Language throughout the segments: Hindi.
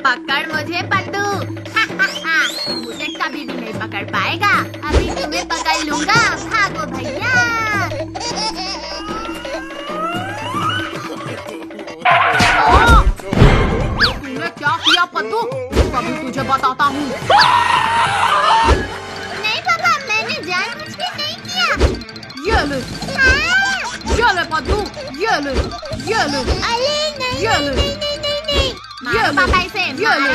पकड़ मुझे पद्दू। मुझे कभी भी नहीं पकड़ पाएगा। अभी तुम्हें पकड़ लूंगा। भागो भैया। तूने क्या किया पद्दू? कभी तुझे बताता हूँ। नहीं पापा, मैंने जानबूझ के नहीं किया। ये ले पद्दू, ये ले। अरे नहीं ये ले। नहीं नहीं नहीं नहीं। मारो पापा इसे, मारो।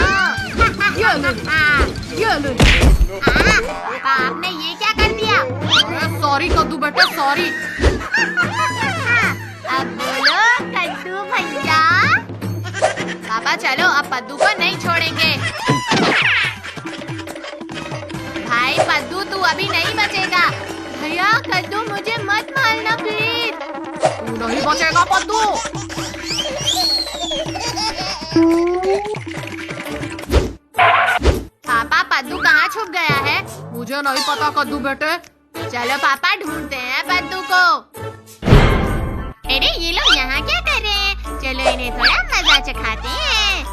पापा, आपने ये क्या कर दिया? सॉरी कद्दू बेटा, सॉरी। अब बोलो कद्दू भैया। पापा चलो, अब पद्दू को नहीं छोड़ेंगे। भाई पद्दू, तू अभी नहीं बचेगा। भैया कद्दू, मुझे मत मारना प्लीज। तू नहीं बचेगा पद्दू। पापा, पद्दू कहाँ छुप गया है? मुझे नहीं पता कद्दू बेटे। चलो पापा, ढूंढते हैं पद्दू को। अरे ये लोग यहाँ क्या कर रहे हैं? चलो इन्हें थोड़ा मजा चखाते हैं।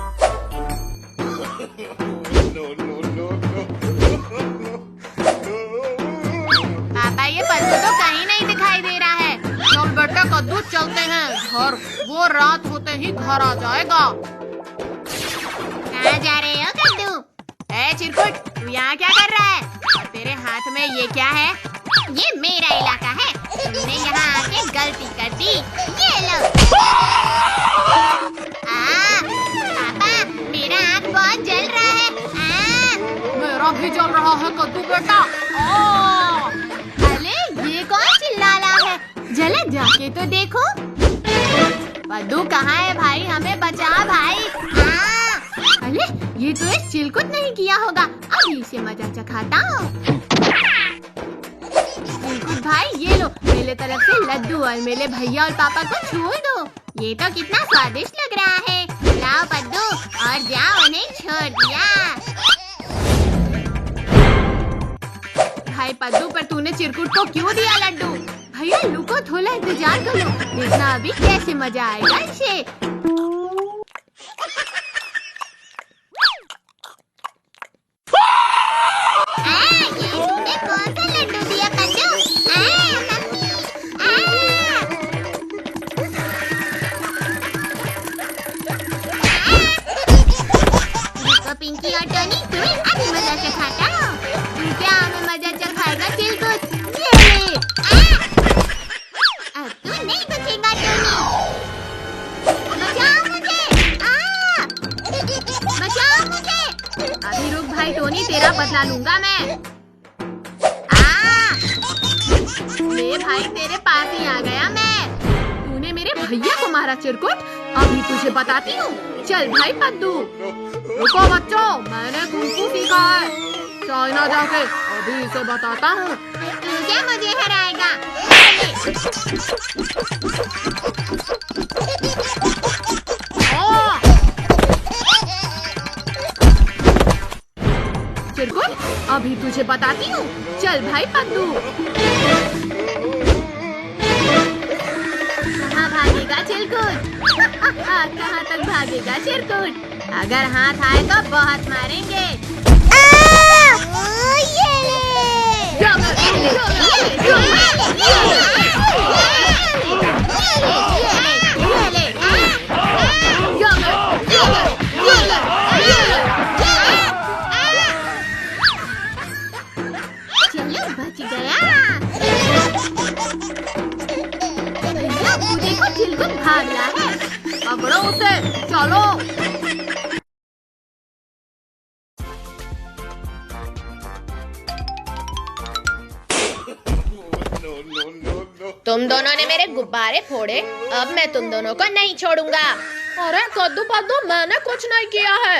पापा, ये पद्दू तो कहीं नहीं दिखाई दे रहा है। चल बेटे कद्दू, चलते हैं घर। वो रात होते ही घर आ जाएगा। कहाँ जा रहे हो कद्दू? ए चिरकुट, तू यहाँ क्या कर रहा है? और तेरे हाथ में ये क्या है? ये मेरा इलाका है। तुमने यहाँ आके गलती कर दी। ये लो। पापा, मेरा आँख बहुत जल रहा है। मेरा भी जल रहा है कद्दू बेटा। अरे ये कौन चिल्ला रहा है? जरा जाके तो देखो। पद्दू कहाँ है भाई? हमें बचा भाई। अरे ये तो एक चिलकुट नहीं किया होगा। अभी इसे मजा चखाता हूँ। चिलकुट भाई, ये लो मेरे तरफ से लड्डू और मेरे भैया और पापा को छोड़ दो। ये तो कितना स्वादिष्ट लग रहा है। लाओ पद्दू, और जाओ, उन्हें छोड़ दिया। भाई पद्दू, पर तूने चिरकुट को क्यों दिया लड्डू? भैया लुको, थोड़ा इंतजार करो। देखना अभी कैसे मजा आएगा इसे। ये तूने कौन सा लड्डू दिया पद्दू? देखो पिंकी और टोनी, तुम्हें अभी मजा चखाता हूँ। तू क्या हमें मजा चखाएगा चिलकुट? ये ले। अब तू नहीं बचेगा टोनी। बचाओ मुझे। बचाओ मुझे। अभी रुक भाई टोनी, तेरा बदला लूंगा मैं। ले भाई, तेरे पास ही आ गया मैं। तूने मेरे भैया को मारा चिरकुट। अभी तुझे बताती हूँ। चल भाई पद्दू। रुको बच्चों, मैंने कुंफू सीखा है। चाइना जाके अभी इसे बताता हूँ। तू क्या मुझे हराएगा? चिरकुट, अभी तुझे बताती हूँ। चल भाई पद्दू। कहाँ भागेगा चिरकुट? कहाँ तक भागेगा चिरकुट? अगर हाथ आए तो बहुत मारेंगे। चलो बच गया। देखो चिलकुट भाग रहा है। पकड़ो उसे, चलो। तुम दोनों ने मेरे गुब्बारे फोड़े, अब मैं तुम दोनों को नहीं छोड़ूंगा। अरे कद्दू पद्दू, मैंने कुछ नहीं किया है।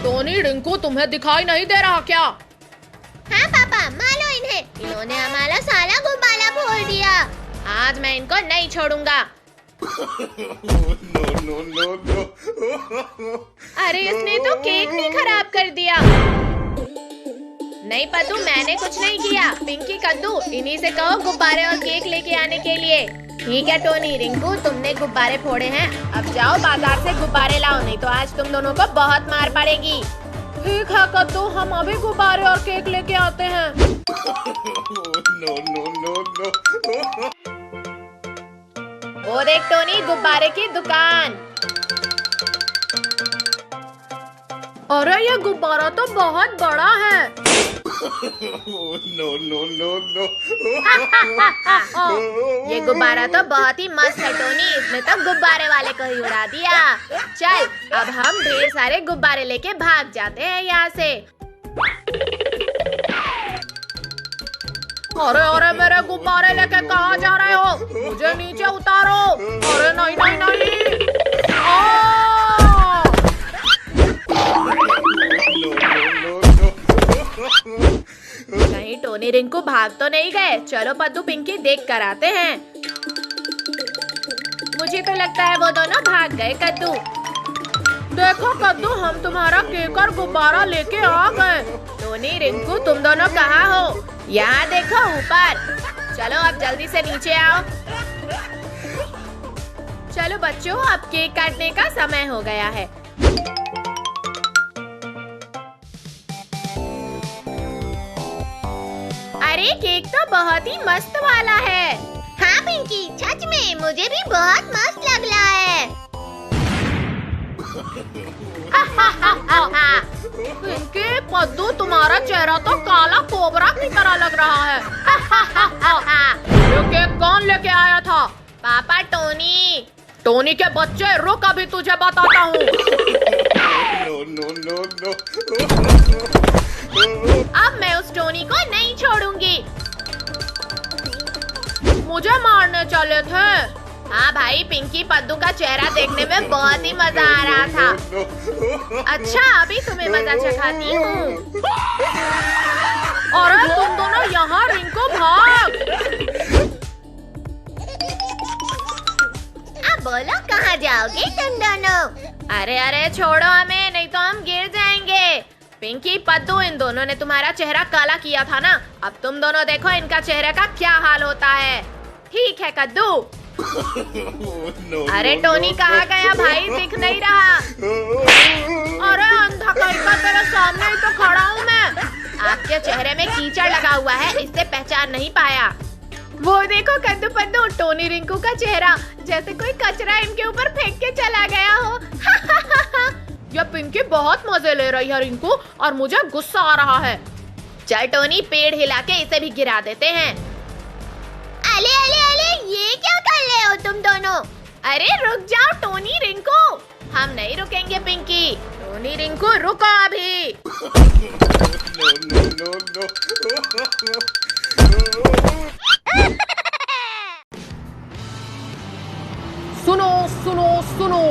टोनी, रिंकू, तुम्हें दिखाई नहीं दे रहा क्या? हाँ पापा, मारो इन्हें। इन्होंने हमारा सारा गुब्बारा फोड़ दिया। आज मैं इनको नहीं छोड़ूंगा। अरे इसने तो केक भी खराब कर दिया। नहीं पद्दू, मैंने कुछ नहीं किया। पिंकी, कद्दू, इन्हीं से कहो गुब्बारे और केक लेके आने के लिए। ठीक है टोनी, रिंकू, तुमने गुब्बारे फोड़े हैं, अब जाओ बाजार से गुब्बारे लाओ, नहीं तो आज तुम दोनों को बहुत मार पड़ेगी। ठीक है कद्दू, हम अभी गुब्बारे और केक लेके आते हैं। वो देख टोनी, गुब्बारे की दुकान। अरे ये गुब्बारा तो बहुत बड़ा है। ये गुब्बारा तो बहुत ही मस्त है टोनी, इसने तो गुब्बारे वाले को ही उड़ा दिया। चल, अब हम ढेर सारे गुब्बारे लेके भाग जाते हैं यहाँ से। अरे अरे, मेरे गुब्बारे लेके कहाँ जा रहे हो? मुझे नीचे उतारो। अरे नहीं नहीं नहीं। कहीं टोनी रिंकू भाग तो नहीं गए? चलो पद्दू, पिंकी, देख कर आते हैं। मुझे तो लगता है वो दोनों भाग गए। कद्दू, देखो कद्दू, हम तुम्हारा केक और गुब्बारा लेके आ गए। टोनी, रिंकू, तुम दोनों कहाँ हो? यहाँ देखो ऊपर। चलो अब जल्दी से नीचे आओ। चलो बच्चों, अब केक काटने का समय हो गया है। अरे केक तो बहुत ही मस्त वाला है। हाँ पिंकी, सच में मुझे भी बहुत मस्त लग रहा है। पिंकी, पद्दू, तुम्हारा चेहरा तो काला कोबरा की तरह लग रहा है। ये केक कौन लेके आया था? पापा टोनी। टोनी के बच्चे, रुक, अभी तुझे बताता हूँ। अब मैं उस टोनी को नहीं छोड़ूंगी। मुझे मारने चले थे। हाँ भाई, पिंकी, पद्दू का चेहरा देखने में बहुत ही मजा आ रहा था। अच्छा, अभी तुम्हें मजा चखाती हूँ। अरे तुम दोनों यहाँ, रिंकू भाग। अब बोलो कहाँ जाओगे तुम दोनों? अरे अरे, छोड़ो हमें, नहीं तो हम गिर जाएंगे। पिंकी, पद्दू, इन दोनों ने तुम्हारा चेहरा काला किया था ना, अब तुम दोनों देखो इनका चेहरे का क्या हाल होता है। ठीक है कद्दू। अरे टोनी कहाँ गया भाई, दिख नहीं रहा। अरे अंधा कहीं का, तेरे सामने ही तो खड़ा हूँ मैं। आपके चेहरे में कीचड़ लगा हुआ है, इससे पहचान नहीं पाया। वो देखो कद्दू, पद्दू, टोनी रिंकू का चेहरा जैसे कोई कचरा इनके ऊपर फेंक के चला गया हो। ये पिंकी बहुत मजे ले रही है रिंकू, और मुझे गुस्सा आ रहा है। चल टोनी, पेड़ हिला के इसे भी गिरा देते हैं। अले अले अले, ये क्या कर रहे हो तुम दोनों? अरे रुक जाओ टोनी, रिंकू, हम नहीं रुकेंगे। पिंकी, टोनी, रिंकू, रुको अभी। सुनो सुनो सुनो,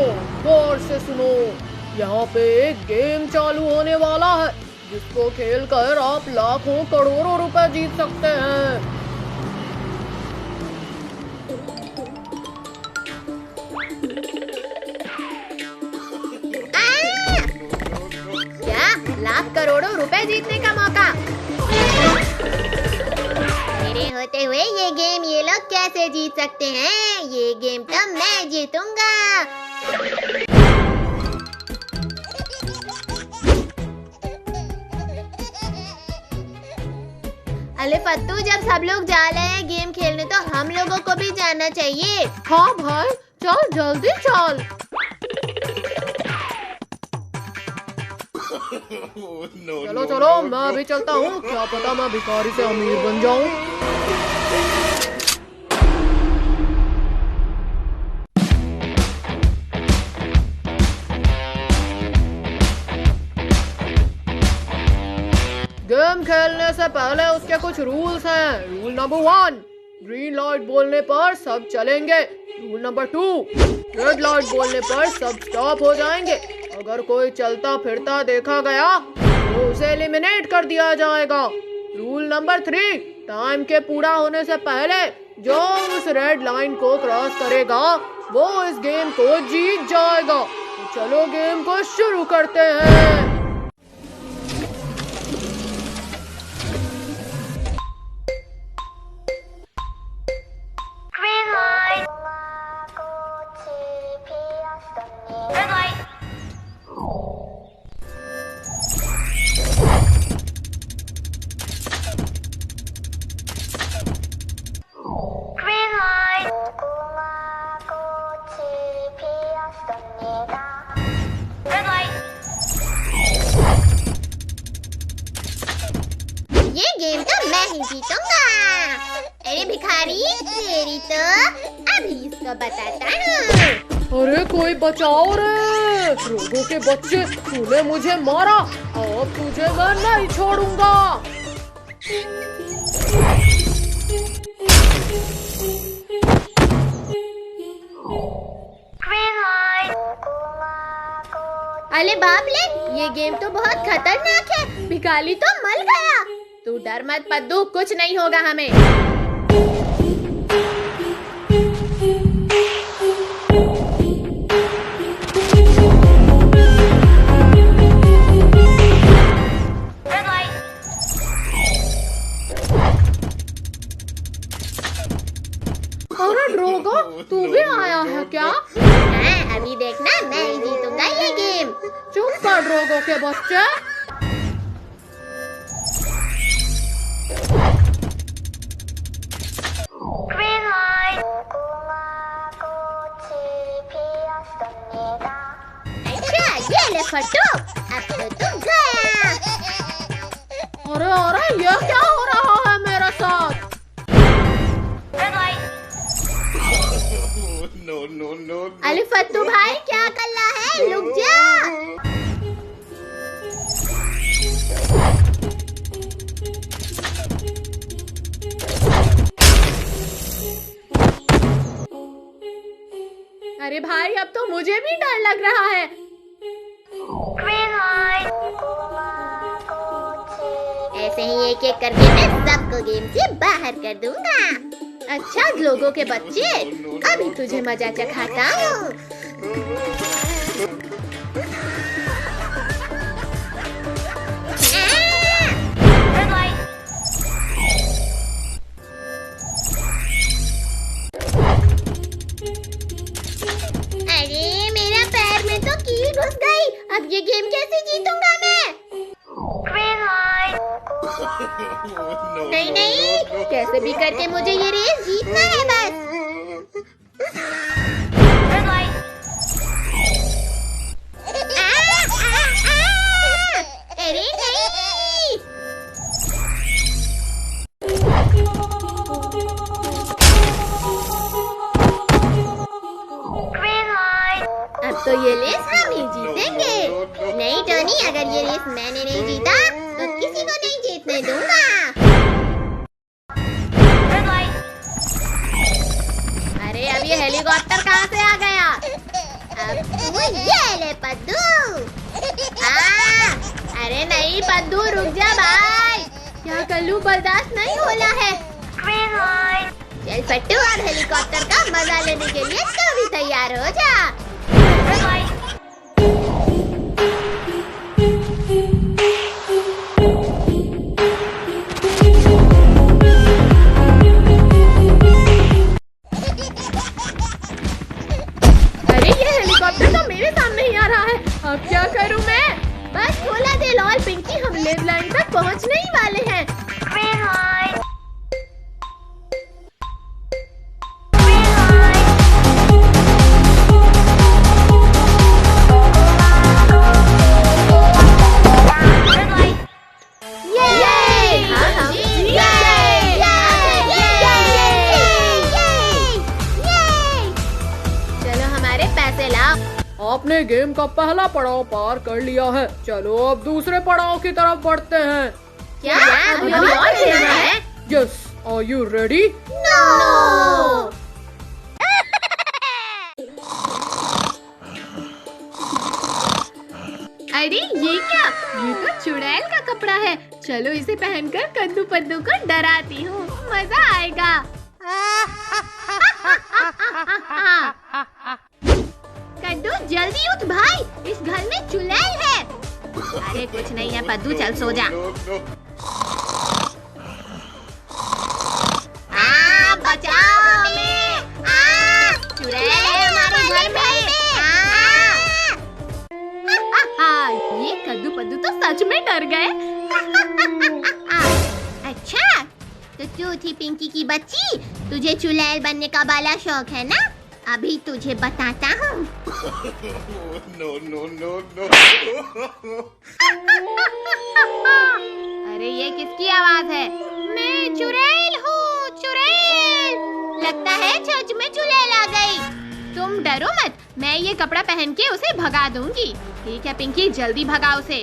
गौर से सुनो, यहाँ पे एक गेम चालू होने वाला है जिसको खेल कर आप लाखों करोड़ों रुपए जीत सकते हैं। क्या? लाख करोड़ों रुपए जीतने का मौका? मेरे होते हुए ये गेम ये लोग कैसे जीत सकते हैं? ये गेम तो मैं जीतूंगा। अरे फत्तू, जब सब लोग जा रहे हैं गेम खेलने तो हम लोगों को भी जाना चाहिए। हाँ भाई, चल जल्दी चल। चलो चलो, मैं अभी चलता हूँ, क्या पता मैं भिखारी से अमीर बन जाऊँ। गेम खेलने से पहले उसके कुछ रूल्स हैं। रूल नंबर 1, ग्रीन लाइट बोलने पर सब चलेंगे। रूल नंबर 2, रेड लाइट बोलने पर सब स्टॉप हो जाएंगे। अगर कोई चलता फिरता देखा गया तो उसे एलिमिनेट कर दिया जाएगा। रूल नंबर 3, टाइम के पूरा होने से पहले जो उस रेड लाइन को क्रॉस करेगा वो इस गेम को जीत जाएगा। तो चलो गेम को शुरू करते हैं। मैं ही जीतूंगा। अरे भिखारी, तेरी तो अभी इसको बताता हूँ। अरे कोई बचाओ रे, रोगों के बच्चे, तूने मुझे मारा, अब तुझे मैं नहीं छोड़ूंगा। अरे बाप ले, ये गेम तो बहुत खतरनाक है। भिखारी तो मर गया। तू डर मत पद्दू, कुछ नहीं होगा हमें। अरे ड्रोगो, तू भी आया है क्या? हाँ, अभी देखना मैं ही जीतूंगा ये गेम। चुप कर ड्रोगो के बच्चे। अच्छा, ये ले फट्टू, अब तो तुम गया। अरे अरे, ये क्या हो रहा है मेरे साथ? अरे फट्टू भाई, क्या कर रहा है? रुक जा। अरे भाई, अब तो मुझे भी डर लग रहा है। ऐसे ही एक एक करके मैं सबको गेम से बाहर कर दूंगा। अच्छा लोगों के बच्चे, अभी तुझे मजा चखाता हूँ। अरे मेरा पैर में तो कील घुस गई। अब ये गेम कैसे जीतूंगा मैं? नहीं नहीं, कैसे भी करके मुझे ये रेस जीतना है बस। अरे नहीं। अब तो ये रेस हम ही जीतेंगे। नहीं टोनी, अगर ये रेस मैंने नहीं जीता तो किसी को नहीं जीतने दूंगा। अरे अब ये हेलीकॉप्टर कहाँ से आ गया? अब तू ये ले पद्दू। अरे नहीं पद्दू, रुक जा भाई। क्या कर लूं, बर्दाश्त नहीं हो रहा है। चल फट्टू, और हेलीकॉप्टर का मजा लेने के लिए तू भी तैयार हो जा। अरे ये हेलीकॉप्टर तो मेरे सामने ही आ रहा है। अब क्या करूं मैं? बस थोड़ा देर और पिंकी, हम लिव लाइन तक पहुंचने ही वाले हैं। आपने गेम का पहला पड़ाव पार कर लिया है। चलो अब दूसरे पड़ाव की तरफ बढ़ते हैं। क्या अभी और खेलना है? Yes, are you ready? No. अरे ये क्या? ये तो चुड़ैल का कपड़ा है। चलो इसे पहनकर कद्दू पद्दू को डराती हूँ, मजा आएगा। कद्दू जल्दी उठ भाई, इस घर में चुड़ैल है। अरे कुछ नहीं है पद्दू, चल सो जा। बचाओ हमें। चुड़ैल है हमारे घर में। ये कद्दू पद्दू तो सच में डर गए। अच्छा, तो तू थी पिंकी की बच्ची, तुझे चुड़ैल बनने का बाला शौक है ना? अभी तुझे बताता हूँ। अरे ये किसकी आवाज है? मैं बीच में चुड़ैल आ गई। तुम डरो मत, मैं ये कपड़ा पहन के उसे भगा दूंगी। ठीक है पिंकी, जल्दी भगा उसे।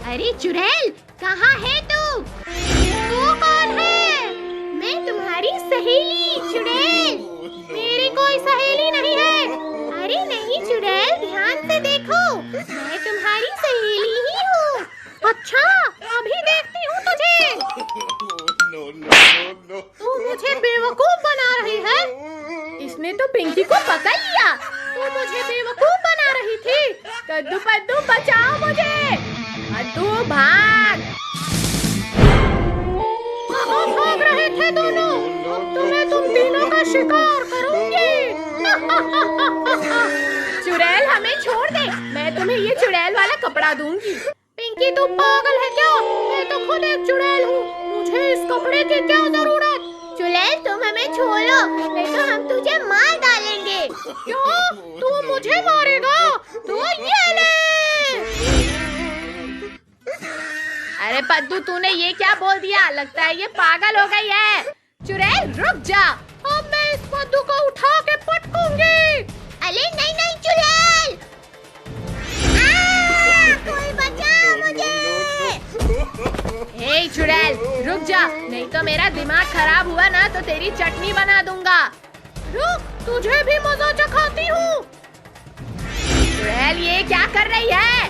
अरे चुड़ैल, कहाँ है तू? तू कौन है? मैं तुम्हारी सहेली चुड़ैल। मेरी कोई सहेली नहीं है। अरे नहीं चुड़ैल, ध्यान से देखो, मैं तुम्हारी सहेली ही हूँ। अच्छा, अभी देखती हूँ तुझे। तू मुझे बेवकूफ बना रही है। इसने तो पिंकी को पकड़ लिया। तू मुझे बेवकूफ बना रही थी। कद्दू पद्दू बचाओ मुझे। कद्दू भाग। कहाँ भाग रहे थे दोनों? अब तो मैं तुम तीनों का शिकार करूंगी। चुड़ैल, हमें छोड़ दे, मैं तुम्हें ये चुड़ैल वाला कपड़ा दूंगी। पिंकी तू पागल है क्या? मैं तो खुद एक चुड़ैल हूँ, मुझे इस कपड़े की क्या जरूरत? चुड़ैल तुम हमें छोड़ो, नहीं तो हम तुझे मार डालेंगे। क्या? तू मुझे मारेगा? तो ये ले। अरे पद्दू, तूने ये क्या बोल दिया? लगता है ये पागल हो गई है। चुड़ैल रुक जा, अब मैं इस पद्दू को उठा के पटकूंगी। अरे नहीं नहीं चुड़ैल, कोई बचाओ मुझे। हे चुड़ैल रुक जा, नहीं तो मेरा दिमाग खराब हुआ ना तो तेरी चटनी बना दूंगा। रुक, तुझे भी मजा चखाती हूँ। चुड़ैल ये क्या कर रही है?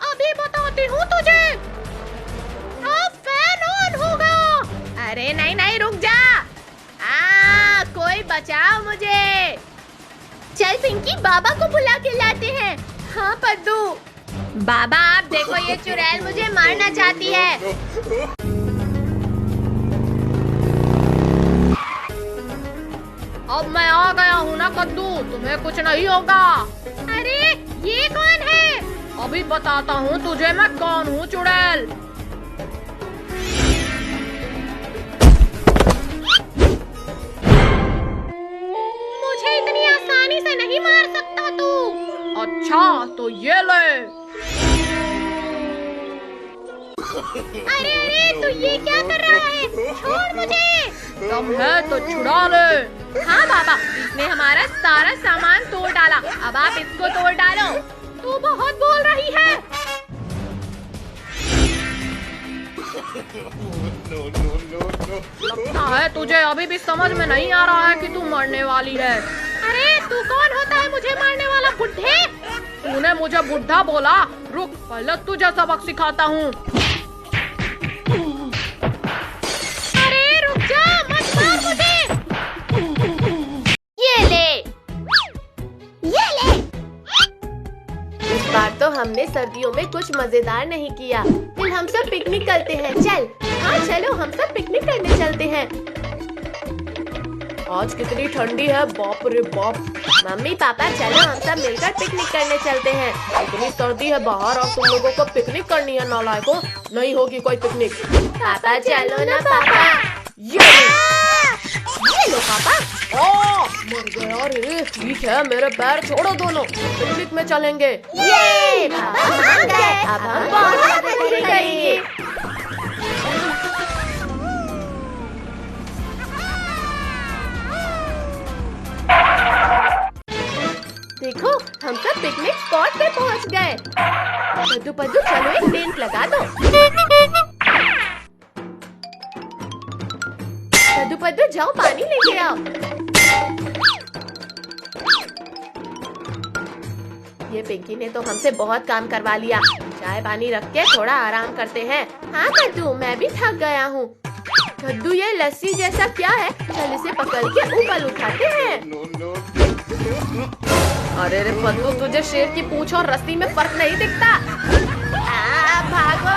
अभी बताती हूँ तुझे। अब फैन ऑन होगा। अरे नहीं नहीं रुक जा। कोई बचाओ मुझे। चल पिंकी, बाबा को बुला के लाते हैं। हाँ पद्दू। बाबा आप देखो, ये चुड़ैल मुझे मारना चाहती है। अब मैं आ गया हूँ ना कद्दू, तुम्हें कुछ नहीं होगा। अरे ये कौन है? अभी बताता हूँ तुझे मैं कौन हूँ चुड़ैल। मुझे इतनी आसानी से नहीं मार सकता तू। अच्छा तो ये ले। अरे अरे तू ये क्या कर रहा है? छोड़ मुझे। दम है तो छुड़ा ले। हाँ बाबा, इसने हमारा सारा सामान तोड़ डाला, अब आप इसको तोड़ डालो। तू बहुत बोल रही है। लगता है तुझे अभी भी समझ में नहीं आ रहा है कि तू मरने वाली है। अरे तू कौन होता है मुझे मारने वाला बुड्ढे? तूने मुझे बुड्ढा बोला? रुक, पहले तुझे सबक सिखाता हूँ। अरे रुक जा, मत मार मुझे। ये ले, ये ले। इस बार तो हमने सर्दियों में कुछ मजेदार नहीं किया। फिर हम सब पिकनिक करते हैं। चल, हाँ चलो हम सब पिकनिक करने चलते हैं। आज कितनी ठंडी है, बाप रे बाप। मम्मी पापा चलो हम सब मिलकर पिकनिक करने चलते हैं। इतनी सर्दी है बाहर और तुम लोगों को पिकनिक करनी है? नालायकों, नहीं होगी कोई पिकनिक। पापा चलो ना पापा। ये लो पापा। मर गया रे। ठीक है, मेरे पैर छोड़ो दोनों, पिकनिक में चलेंगे। ये पापा मान गए, अब हम बहुत पिकनिक करेंगे। देखो हम सब पिकनिक स्पॉट पे पहुंच गए। पद्दू पद्दू चलो एक टेंट लगा दो। पद्दू पद्दू जाओ पानी लेके आओ। ये पिंकी ने तो हमसे बहुत काम करवा लिया। चाय पानी रख के थोड़ा आराम करते हैं। हाँ पद्दू, मैं भी थक गया हूँ। पद्दू ये लस्सी जैसा क्या है? चल इसे पकड़ के ऊपर उठाते हैं। अरे रे पद्दू, तुझे शेर की पूंछ और रस्सी में फर्क नहीं दिखता? भागो,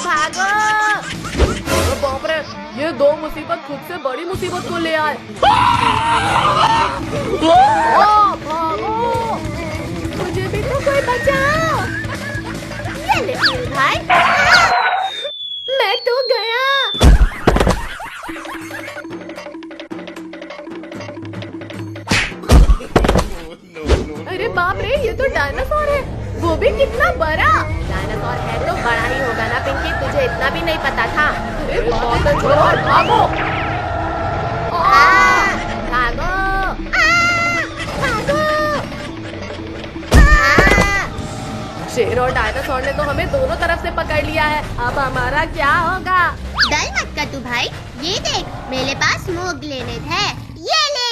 भागो। बाप रे, ये दो मुसीबत खुद से बड़ी मुसीबत को ले आए। भागो, मुझे भी तो कोई बचाओ। ये ले भाई, मैं तो गया। अरे बाप रे, ये तो डायनासोर है, वो भी कितना बड़ा। डायनासोर है तो बड़ा ही होगा ना पिंकी, तुझे इतना भी नहीं पता था? अरे बाप जल्दी करो, भागो। भागो, भागो। शेर और डायनासोर ने तो हमें दोनों तरफ से पकड़ लिया है। अब हमारा क्या होगा? डर मत कर तू भाई, ये देख मेरे पास स्मोक ग्रेनेड है, ये ले।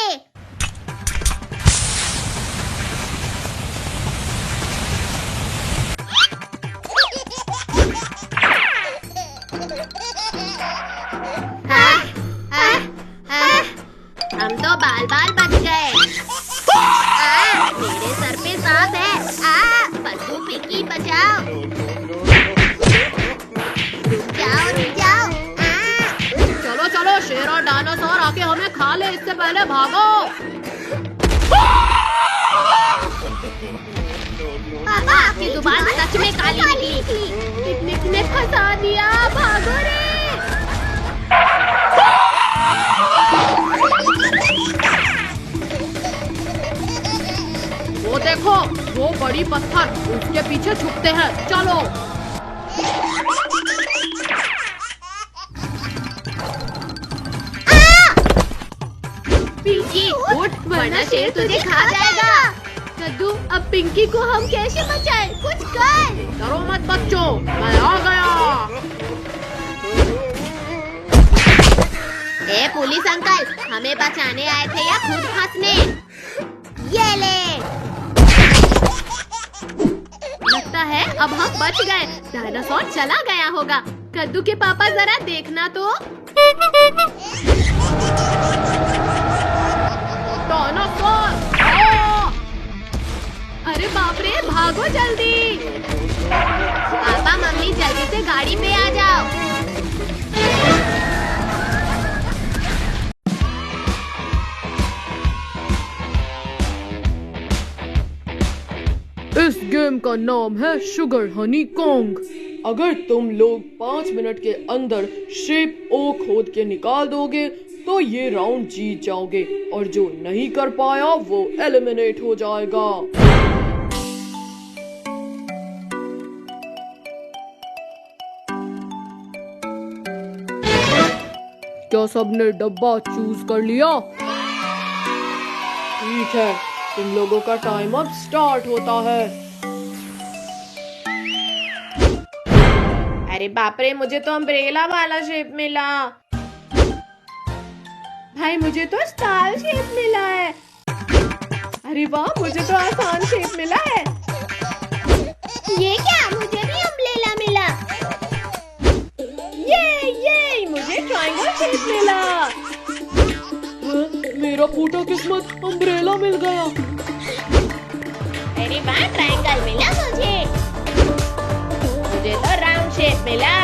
हम तो बाल बाल बच गए। मेरे सर पे सांप है। पद्दू पिंकी बचाओ। रुक जाओ। चलो चलो, शेर और डायनासोर आके हमें खा ले, इससे पहले भागो। पापा आपकी जुबान सच में काली निकली। पिकनिक ने फंसा दिया, भागो रे। वो देखो, वो बड़ी पत्थर, उसके पीछे छुपते हैं, चलो। पिंकी उठ, वरना शेर तुझे खा जाएगा। कद्दू, अब पिंकी को हम कैसे बचाएं? कुछ कर। डरो मत बच्चों, मैं आ गया। ए पुलिस अंकल, हमें बचाने आए थे या खुद फंसने? ये ले। लगता है अब हम बच गए। डायनासोर चला गया होगा। कद्दू के पापा जरा देखना तो। डायनासोर! अरे बाप रे, भागो जल्दी। पापा मम्मी जल्दी से गाड़ी पे आ जाओ। इस गेम का नाम है शुगर हनी कॉन्ग। अगर तुम लोग 5 मिनट के अंदर शेप ओ खोद के निकाल दोगे तो ये राउंड जीत जाओगे, और जो नहीं कर पाया वो एलिमिनेट हो जाएगा। क्या सबने डब्बा चूज कर लिया? ठीक है, तुम लोगों का टाइम अब स्टार्ट होता है। अरे बाप रे, मुझे तो अम्ब्रेला वाला शेप मिला। भाई मुझे तो स्टार शेप मिला है। अरे वाह, मुझे तो आसान शेप मिला है। ये क्या? मुझे भी अम्ब्रेला मिला। ये मुझे ट्रायंगल शेप मिला। मेरा फूटा किस्मत, अम्ब्रेला मिल गया। अरे वाह, ट्रायंगल मिला मुझे। मुझे तो राउंड शेप मिला।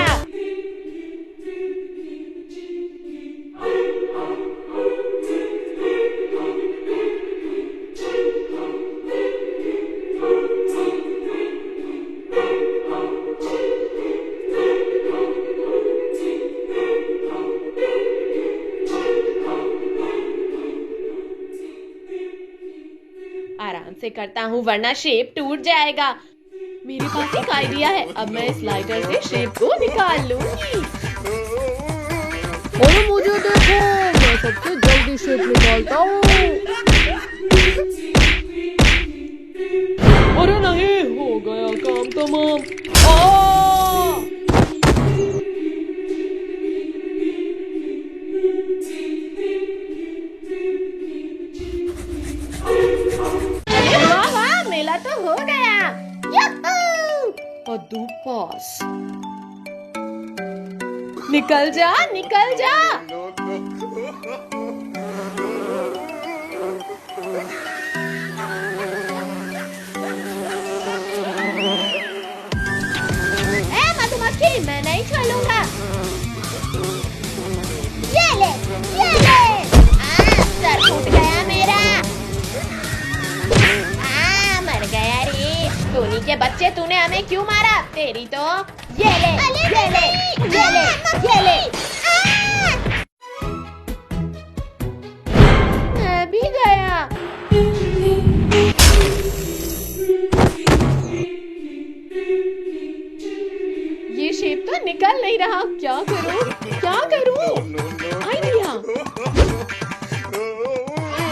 आराम से करता हूँ वरना शेप टूट जाएगा। मेरे पास एक आइडिया है, अब मैं इस लाइटर से शेप को निकाल लूंगी। और मुझे देखो, मैं सबसे जल्दी शेप निकालता हूँ। अरे नहीं, हो गया काम तमाम। मेला तो हो गया। कद्दू पास। निकल जा, निकल जा। मधुमक्खी, मैं नहीं छोड़ूंगा। ये ले। सर फूट गया मेरा। मर गया रे। टोनी के बच्चे, तूने हमें क्यों मारा? तेरी तो ये ले। मैं भी गया। ये शेप शेप तो निकल नहीं रहा, क्या करूं क्या करूं? आइडिया,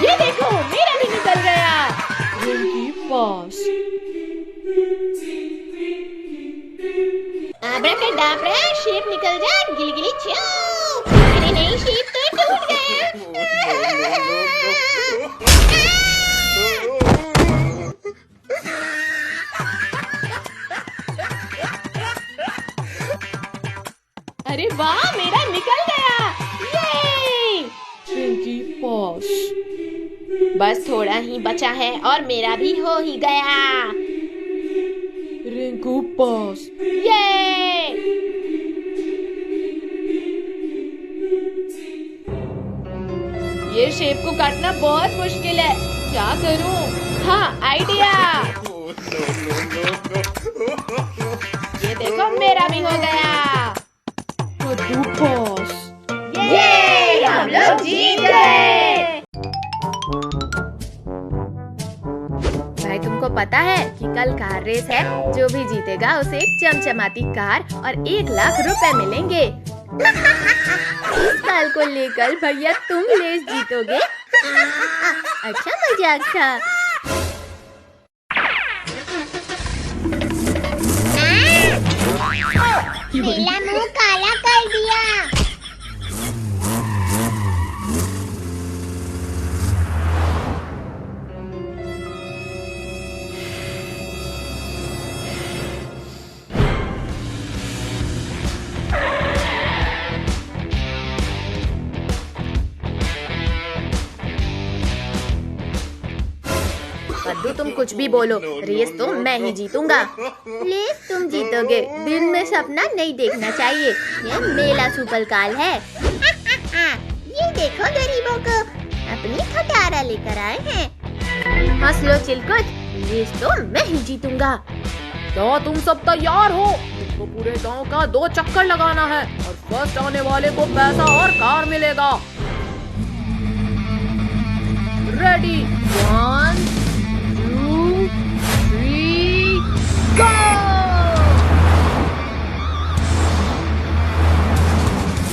ये देखो मेरा भी निकल गया। रिंकी पास। अब्राकडाब्रा, शेप निकल जा, गिली गिली छू। अरे नहीं, शेप तो टूट गया। अरे वाह, मेरा निकल गया। ये रिंकी पास। बस थोड़ा ही बचा है और मेरा भी हो ही गया। रिंकू पास। ये ये शेप को काटना बहुत मुश्किल है, क्या करूं? हाँ, आइडिया। ये देखो मेरा भी हो गया। कद्दू पास। ये हम लोग जीत गए। भाई तुमको पता है कि कल कार रेस है, जो भी जीतेगा उसे एक चमचमाती कार और 1 लाख रुपए मिलेंगे। इस साल को लेकर भैया तुम रेस जीतोगे। अच्छा मजाक था। मेरा मुंह काला कर दिया। कद्दू तुम कुछ भी बोलो, रेस तो मैं ही जीतूंगा। रेस तुम जीतोगे, दिन में सपना नहीं देखना चाहिए। ये मेला सुपर काल है। ये देखो गरीबों को, अपनी खटारा लेकर आए हैं। हंस लो चिलकुट, रेस तो मैं ही जीतूंगा। क्या तुम सब तैयार हो? तुमको पूरे गांव का 2 चक्कर लगाना है और फर्स्ट आने वाले को पैसा और कार मिलेगा। रेडी, 1 2 3 गो!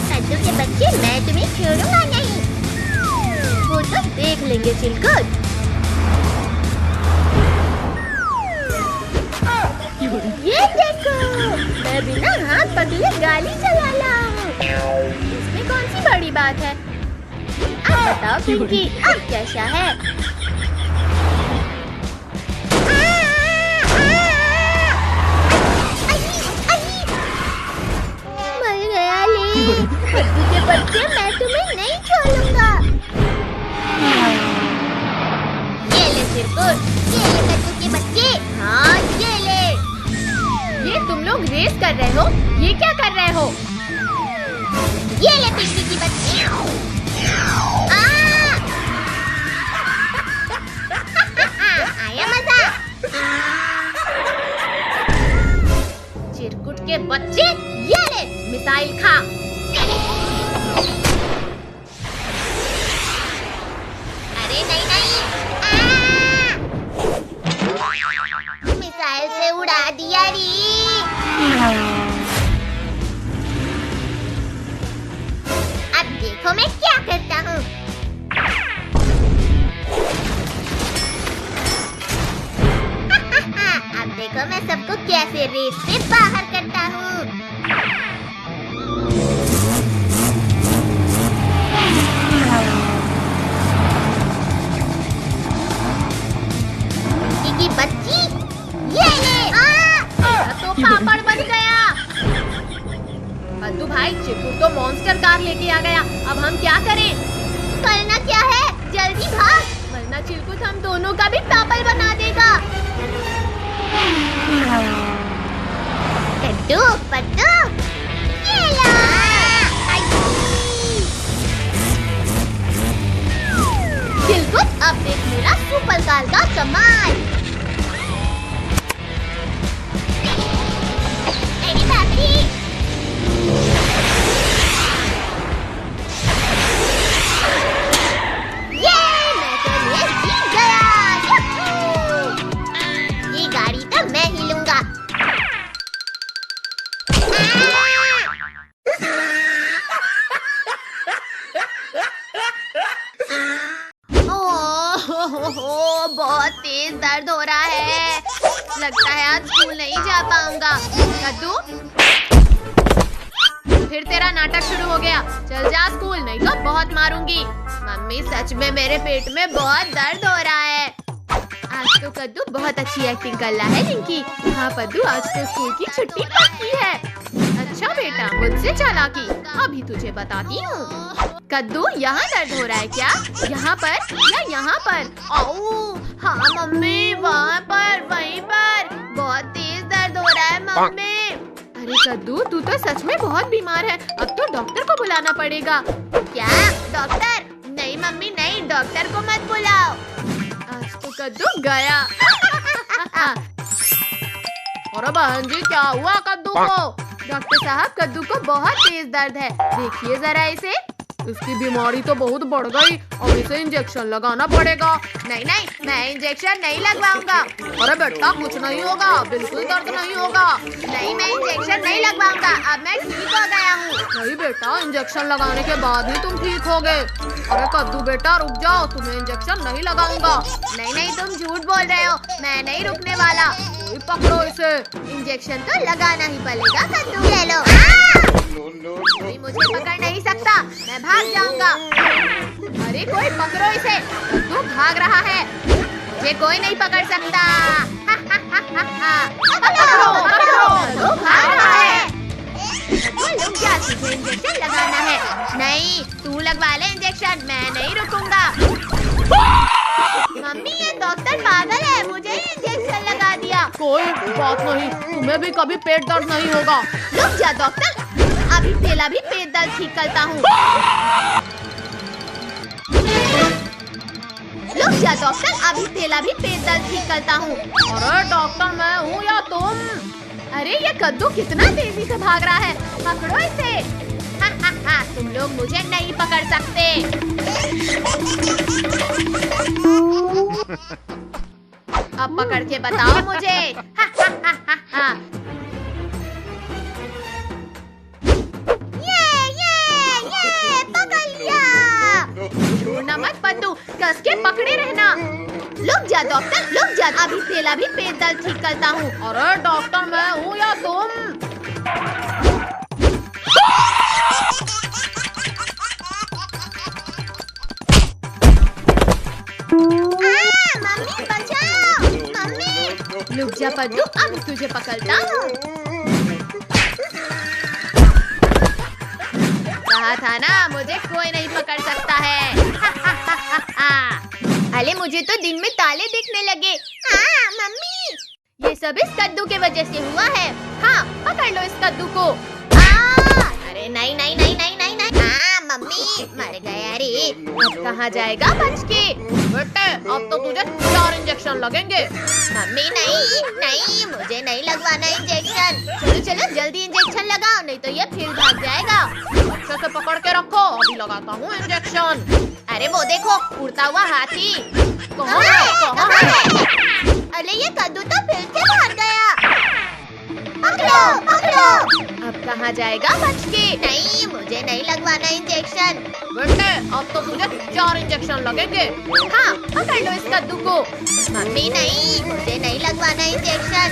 कद्दू के बच्चे, मैं तुम्हें छोड़ूंगा नहीं। वो तो देख लेंगे चिलकुट। ये देखो, मैं बिना हाथ पकड़े गाड़ी चला रहा हूँ। इसमें कौन सी बड़ी बात है? अब बताओ पिंकी, अब कैसा है? मर गया ले। कद्दू के बच्चे, मैं तुम्हें नहीं छोड़ूंगा। ये ले चिरकुट, ये ले कद्दू के बच्चे। हाँ, ये ले। ये तुम लोग रेस कर रहे हो? ये क्या कर रहे हो? ये ले पिंकी की बच्ची। आया मजा। चिरकुट के बच्चे, ये ले मिसाइल खा। अरे नहीं नहीं, मिसाइल से उड़ा दिया री। अब देखो मैं क्या करता हूँ। अब देखो मैं सबको कैसे रेस से बाहर करता हूँ। की बच्ची, ये ले। तो पापड़ बन गया। कद्दू भाई, चिरकुट तो मॉन्स्टर कार लेके आ गया, अब हम क्या करें? करना क्या है, जल्दी भाग, वरना चिरकुट हम दोनों का भी पापड़ बना देगा। कद्दू पद्दू, ये ला। चिलकुट, अब देख मेरा सुपर कार का कमाल। अरे बाप रे, ये मैं तो ये जीत गया। ये गाड़ी तो मैं ही लूंगा। लगता है आज स्कूल नहीं जा पाऊंगा। कद्दू, फिर तेरा नाटक शुरू हो गया। चल जा स्कूल, नहीं तो बहुत मारूंगी। मम्मी सच में मेरे पेट में बहुत दर्द हो रहा है। आज तो कद्दू बहुत अच्छी एक्टिंग कर रहा है रिंकी। हाँ पद्दू, आज तो स्कूल की छुट्टी पक्की है। अच्छा बेटा, मुझसे चालाकी, अभी तुझे बताती हूँ। कद्दू, यहाँ दर्द हो रहा है क्या? यहाँ पर या यहाँ पर? ओह हाँ मम्मी, वहाँ पर, वहीं पर बहुत तेज दर्द हो रहा है मम्मी। अरे कद्दू, तू तो सच में बहुत बीमार है। अब तो डॉक्टर को बुलाना पड़ेगा। क्या डॉक्टर? नहीं मम्मी नहीं, डॉक्टर को मत बुलाओ। आज तो कद्दू गया। अरे बहन जी, क्या हुआ कद्दू को? डॉक्टर साहब, कद्दू को बहुत तेज दर्द है, देखिए जरा इसे। इसकी बीमारी तो बहुत बढ़ गई, अब इसे इंजेक्शन लगाना पड़ेगा। नहीं नहीं, मैं इंजेक्शन नहीं लगवाऊंगा। अरे बेटा, कुछ नहीं होगा, बिल्कुल दर्द नहीं होगा। नहीं, मैं इंजेक्शन नहीं लगवाऊंगा, अब मैं ठीक हो गया हूँ। नहीं बेटा, इंजेक्शन लगाने के बाद ही तुम ठीक होगे। अरे कद्दू बेटा, रुक जाओ, तुम्हें इंजेक्शन नहीं लगाऊंगा। नहीं नहीं, तुम झूठ बोल रहे हो, मैं नहीं रुकने वाला। पकड़ो इसे। इंजेक्शन तो लगाना ही पड़ेगा कद्दू, ले लो। कोई मुझे पकड़ नहीं सकता, मैं भाग जाऊंगा। अरे कोई पकड़ो इसे, कद्दू भाग रहा है, मुझे कोई नहीं पकड़ सकता। पकड़ो, कद्दू भाग रहा है। रुक जा, तुझे इंजेक्शन लगाना है। नहीं, तू लगवा ले इंजेक्शन, मैं नहीं रुकूंगा। मम्मी, ये डॉक्टर पागल है, मुझे ही इंजेक्शन लगा दिया। कोई बात नहीं, तुम्हें भी कभी पेट दर्द नहीं होगा। रुक जा डॉक्टर, अभी तेला भी पेट दर्द ठीक करता हूँ। रुक जा डॉक्टर, अभी तेला भी पेट दर्द ठीक करता हूँ। अरे डॉक्टर, मैं हूँ या तुम? अरे ये कद्दू कितना तेजी से भाग रहा है, पकड़ो इसे। तुम लोग मुझे नहीं पकड़ सकते। अब पकड़ के बताओ मुझे। ये पकड़ लिया। छोड़ना मत पद्दू, कस के पकड़े रहना। रुक जा डॉक्टर, रुक जा, अभी तेला भी पेट दर्द ठीक करता हूँ। अरे डॉक्टर, मैं हूँ या तुम? मम्मी बचाओ, मम्मी। रुक जा पद्दू, अब तुझे पकड़ता हूँ। कहा था ना, मुझे कोई नहीं पकड़ सकता है। अरे मुझे तो दिन में ताले दिखने लगे। हाँ मम्मी, ये सब इस कद्दू के वजह से हुआ है। हाँ, पकड़ लो इस कद्दू को। अरे नहीं नहीं नहीं नहीं नहीं नहीं। हाँ मम्मी, मर गया रे। अब कहाँ जाएगा बच के? बेटे, अब तो तुझे 4 इंजेक्शन लगेंगे। मम्मी नहीं नहीं, मुझे नहीं लगवाना इंजेक्शन। चलो चलो जल्दी इंजेक्शन लगाओ, नहीं तो ये फिर भाग जाएगा। अच्छे से पकड़ के रखो, अभी लगाता हूँ इंजेक्शन। अरे वो देखो, उड़ता हुआ हाथी। कहाँ है? अरे ये कद्दू तो फिर से भाग गया। पकड़ो पकड़ो। अब कहाँ जाएगा बच के? नहीं, मुझे नहीं लगवाना इंजेक्शन। बेटे, अब तो तुझे 4 इंजेक्शन लगेंगे। हाँ, पकड़ लो इस कद्दू को। मम्मी नहीं, मुझे नहीं लगवाना इंजेक्शन।